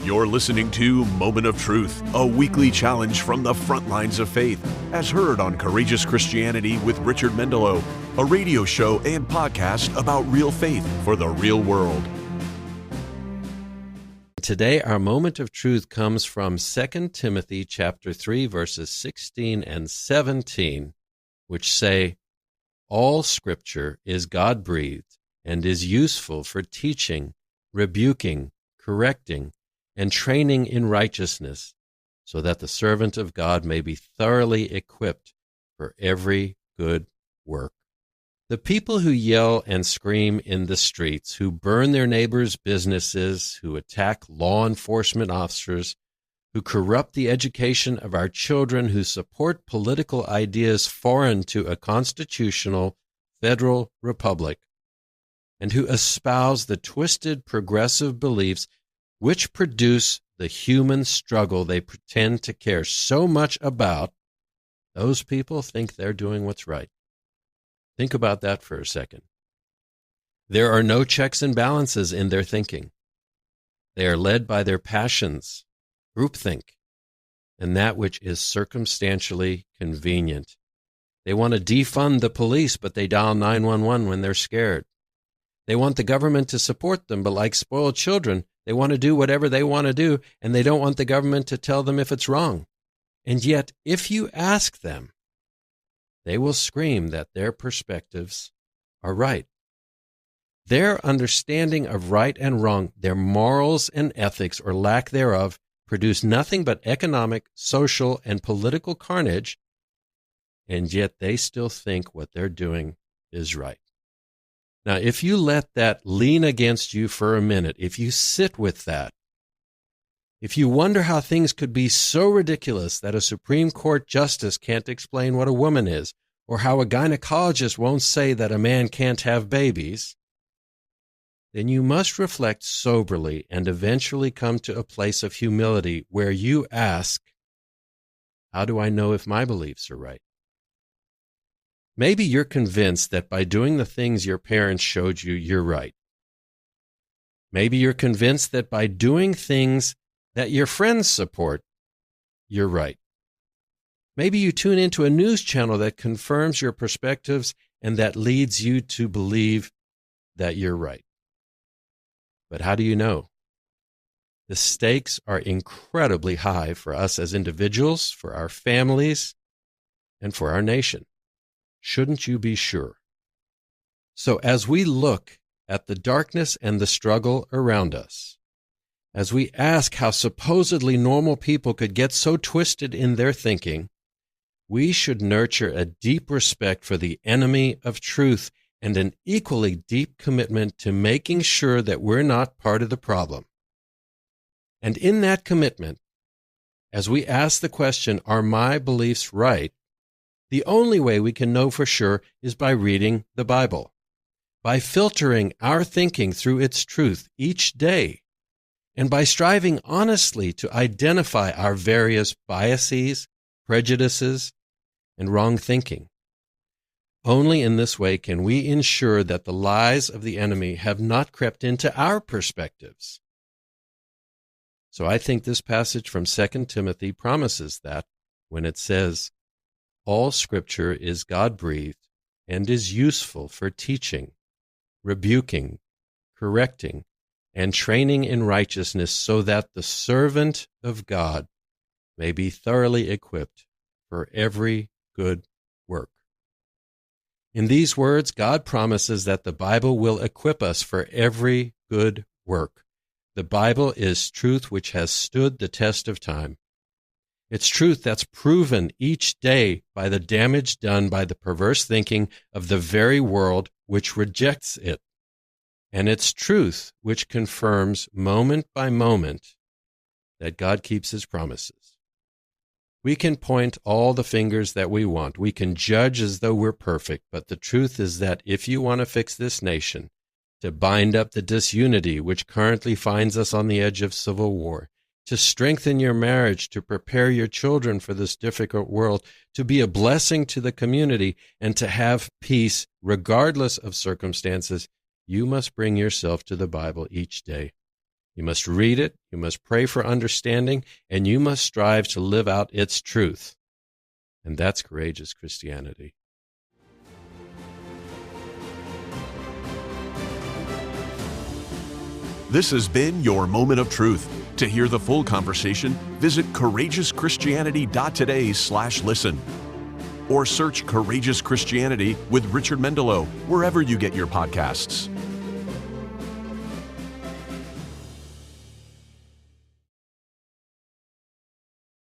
You're listening to Moment of Truth, a weekly challenge from the front lines of faith, as heard on Courageous Christianity with Richard Mendelow, a radio show and podcast about real faith for the real world. Today, our moment of truth comes from 2 Timothy chapter 3, verses 16 and 17, which say, "All Scripture is God-breathed and is useful for teaching, rebuking, correcting, and training in righteousness, so that the servant of God may be thoroughly equipped for every good work." The people who yell and scream in the streets, who burn their neighbors' businesses, who attack law enforcement officers, who corrupt the education of our children, who support political ideas foreign to a constitutional federal republic, and who espouse the twisted progressive beliefs which produce the human struggle they pretend to care so much about, those people think they're doing what's right. Think about that for a second. There are no checks and balances in their thinking. They are led by their passions, groupthink, and that which is circumstantially convenient. They want to defund the police, but they dial 911 when they're scared. They want the government to support them, but like spoiled children, they want to do whatever they want to do, and they don't want the government to tell them if it's wrong. And yet, if you ask them, they will scream that their perspectives are right. Their understanding of right and wrong, their morals and ethics, or lack thereof, produce nothing but economic, social, and political carnage, and yet they still think what they're doing is right. Now, if you let that lean against you for a minute, if you sit with that, if you wonder how things could be so ridiculous that a Supreme Court justice can't explain what a woman is, or how a gynecologist won't say that a man can't have babies, then you must reflect soberly and eventually come to a place of humility where you ask, how do I know if my beliefs are right? Maybe you're convinced that by doing the things your parents showed you, you're right. Maybe you're convinced that by doing things that your friends support, you're right. Maybe you tune into a news channel that confirms your perspectives and that leads you to believe that you're right. But how do you know? The stakes are incredibly high for us as individuals, for our families, and for our nation. Shouldn't you be sure? So as we look at the darkness and the struggle around us, as we ask how supposedly normal people could get so twisted in their thinking, we should nurture a deep respect for the enemy of truth and an equally deep commitment to making sure that we're not part of the problem. And in that commitment, as we ask the question, are my beliefs right? The only way we can know for sure is by reading the Bible, by filtering our thinking through its truth each day, and by striving honestly to identify our various biases, prejudices, and wrong thinking. Only in this way can we ensure that the lies of the enemy have not crept into our perspectives. So I think this passage from 2 Timothy promises that when it says, "All Scripture is God-breathed and is useful for teaching, rebuking, correcting, and training in righteousness, so that the servant of God may be thoroughly equipped for every good work." In these words, God promises that the Bible will equip us for every good work. The Bible is truth which has stood the test of time. It's truth that's proven each day by the damage done by the perverse thinking of the very world which rejects it. And it's truth which confirms moment by moment that God keeps his promises. We can point all the fingers that we want. We can judge as though we're perfect. But the truth is that if you want to fix this nation, to bind up the disunity which currently finds us on the edge of civil war, to strengthen your marriage, to prepare your children for this difficult world, to be a blessing to the community, and to have peace regardless of circumstances, you must bring yourself to the Bible each day. You must read it, you must pray for understanding, and you must strive to live out its truth. And that's courageous Christianity. This has been your Moment of Truth. To hear the full conversation, visit courageouschristianity.today/listen. Or search Courageous Christianity with Richard Mendelow wherever you get your podcasts.